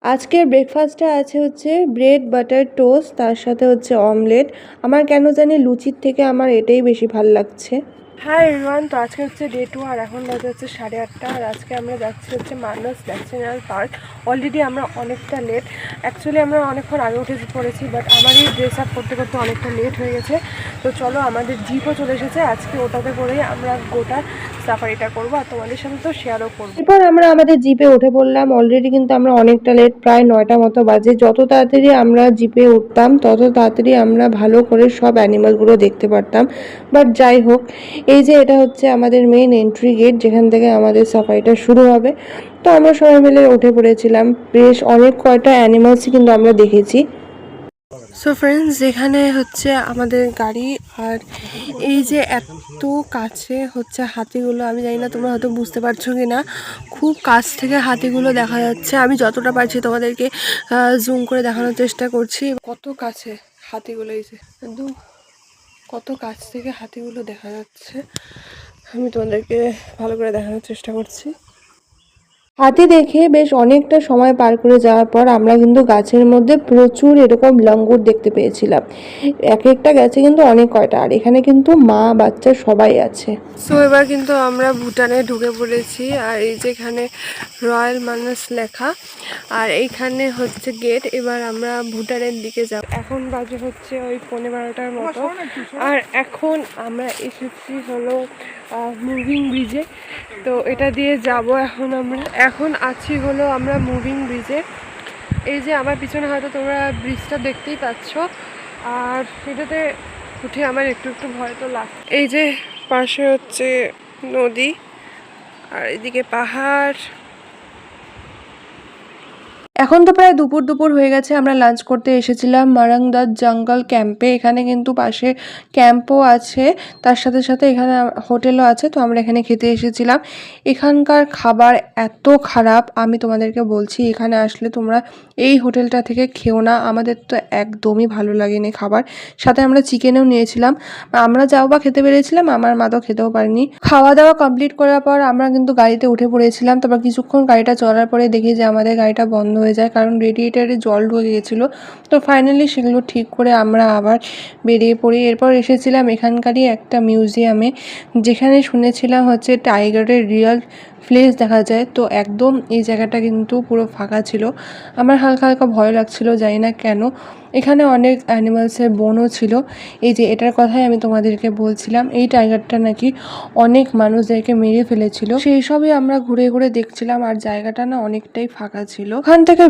আজকের ব্রেকফাস্টে আছে হচ্ছে ব্রেড বাটার টোস্ট, তার সাথে হচ্ছে অমলেট। আমার কেন জানি লুচির থেকে আমার এটাই বেশি ভাল লাগছে। হ্যাঁ এভরিওয়ান, তো আজকে হচ্ছে ডে 2 আর এখন বাজে হচ্ছে 8:30। আর আজকে আমরা যাচ্ছি হচ্ছে মানস ন্যাশনাল পার্ক। অলরেডি আমরা অনেকটা লেট, অ্যাকচুয়ালি আমরা অনেকক্ষণ আগে উঠে পড়েছি, বাট আমারই ড্রেস আপ করতে করতে অনেকটা লেট হয়ে গেছে। তো চলো, আমাদের জিপও চলে এসেছে, আজকে ওটাতে করেই আমরা গোটা সাফারিটা করবো আর তোমাদের সাথে তো শেয়ারও করবো। এরপর আমরা আমাদের জিপে উঠে পড়লাম। অলরেডি কিন্তু আমরা অনেকটা লেট, প্রায় 9টা মতো বাজে। যত তাড়াতাড়ি আমরা জিপে উঠতাম তত তাড়াতাড়ি আমরা ভালো করে সব অ্যানিমালগুলো দেখতে পারতাম। বাট যাই হোক, এই যে এটা হচ্ছে আমাদের মেইন এন্ট্রি গেট, যেখান থেকে আমাদের সাফারিটা শুরু হবে। তো আমরা সবাই মিলে উঠে পড়েছিলাম। বেশ অনেক কয়টা অ্যানিমালসই কিন্তু আমরা দেখেছি। সো ফ্রেন্ডস, এখানে হচ্ছে আমাদের গাড়ি, আর এই যে এত কাছে হচ্ছে হাতিগুলো, আমি জানি না তোমরা হয়তো বুঝতে পারছো কি না, খুব কাছ থেকে হাতিগুলো দেখা যাচ্ছে। আমি যতটা পারছি তোমাদেরকে জুম করে দেখানোর চেষ্টা করছি। কত কাছে হাতিগুলো, এই যে একদম কত কাছ থেকে হাতিগুলো দেখা যাচ্ছে। আমি তোমাদেরকে ভালো করে দেখানোর চেষ্টা করছি। হাতি দেখে বেশ অনেকটা সময় পার করে যাওয়ার পর আমরা কিন্তু গাছের মধ্যে প্রচুর এরকম লঙ্গর দেখতে পেয়েছিলাম। এক একটা গাছে কিন্তু অনেক কয়টা, আর এখানে কিন্তু মা বাচ্চা সবাই আছে। সো এবার কিন্তু আমরা ভুটানে ঢুকে পড়েছি, আর এই যে এখানে রয়্যাল মানস লেখা, আর এইখানে হচ্ছে গেট। এবার আমরা ভুটানের দিকে যাব। এখন বাজে হচ্ছে ওই 11:15টার মতো, আর এখন আমরা এসেছি হলো মুভিং ব্রিজে। তো এটা দিয়ে যাব এখন আছি হলো আমরা মুভিং ব্রিজে। এই যে আমার পিছনে হয়তো তোমরা ব্রিজটা দেখতেই পাচ্ছ, আর এটাতে উঠে আমার একটু একটু ভয় তো লাগছে। এই যে পাশে হচ্ছে নদী, আর এদিকে পাহাড়। এখন তো প্রায় দুপুর দুপুর হয়ে গেছে। আমরা লাঞ্চ করতে এসেছিলাম মারাংদার জঙ্গল ক্যাম্পে। এখানে কিন্তু পাশে ক্যাম্পও আছে, তার সাথে সাথে এখানে হোটেলও আছে। তো আমরা এখানে খেতে এসেছিলাম। এখানকার খাবার এত খারাপ, আমি তোমাদেরকে বলছি, এখানে আসলে তোমরা এই হোটেলটা থেকে খেও না। আমাদের তো একদমই ভালো লাগেনি খাবার। সাথে আমরা চিকেনও নিয়েছিলাম। আমরা যাও বা খেতে পেরেছিলাম, আমার মা তো খেতেও পারিনি। খাওয়া দাওয়া কমপ্লিট করার পর আমরা কিন্তু গাড়িতে উঠে পড়েছিলাম। তারপর কিছুক্ষণ গাড়িটা চলার পরে দেখি যে আমাদের গাড়িটা বন্ধ হয়ে যায়, কারণ রেডিয়েটারে জল ঢুকে গেছিলো। তো ফাইনালি সেগুলো ঠিক করে আমরা আবার বেরিয়ে পড়ি। এরপর এসেছিলাম এখানকারই একটা মিউজিয়ামে, যেখানে শুনেছিলাম হচ্ছে টাইগারের রিয়েল ফ্লেস দেখা যায়। তো একদম এই জায়গাটা কিন্তু পুরো ফাঁকা ছিল। আমার হালকা হালকা ভয় লাগছিল, জানি না কেন। এখানে অনেক অ্যানিমালসের বোনও ছিল। এই যে এটার কথাই আমি তোমাদেরকে বলছিলাম, এই টাইগারটা নাকি অনেক মানুষদেরকে মেরে ফেলেছিল। সেই সবই আমরা ঘুরে ঘুরে দেখছিলাম, আর জায়গাটা না অনেকটাই ফাঁকা ছিল। ওখান থেকে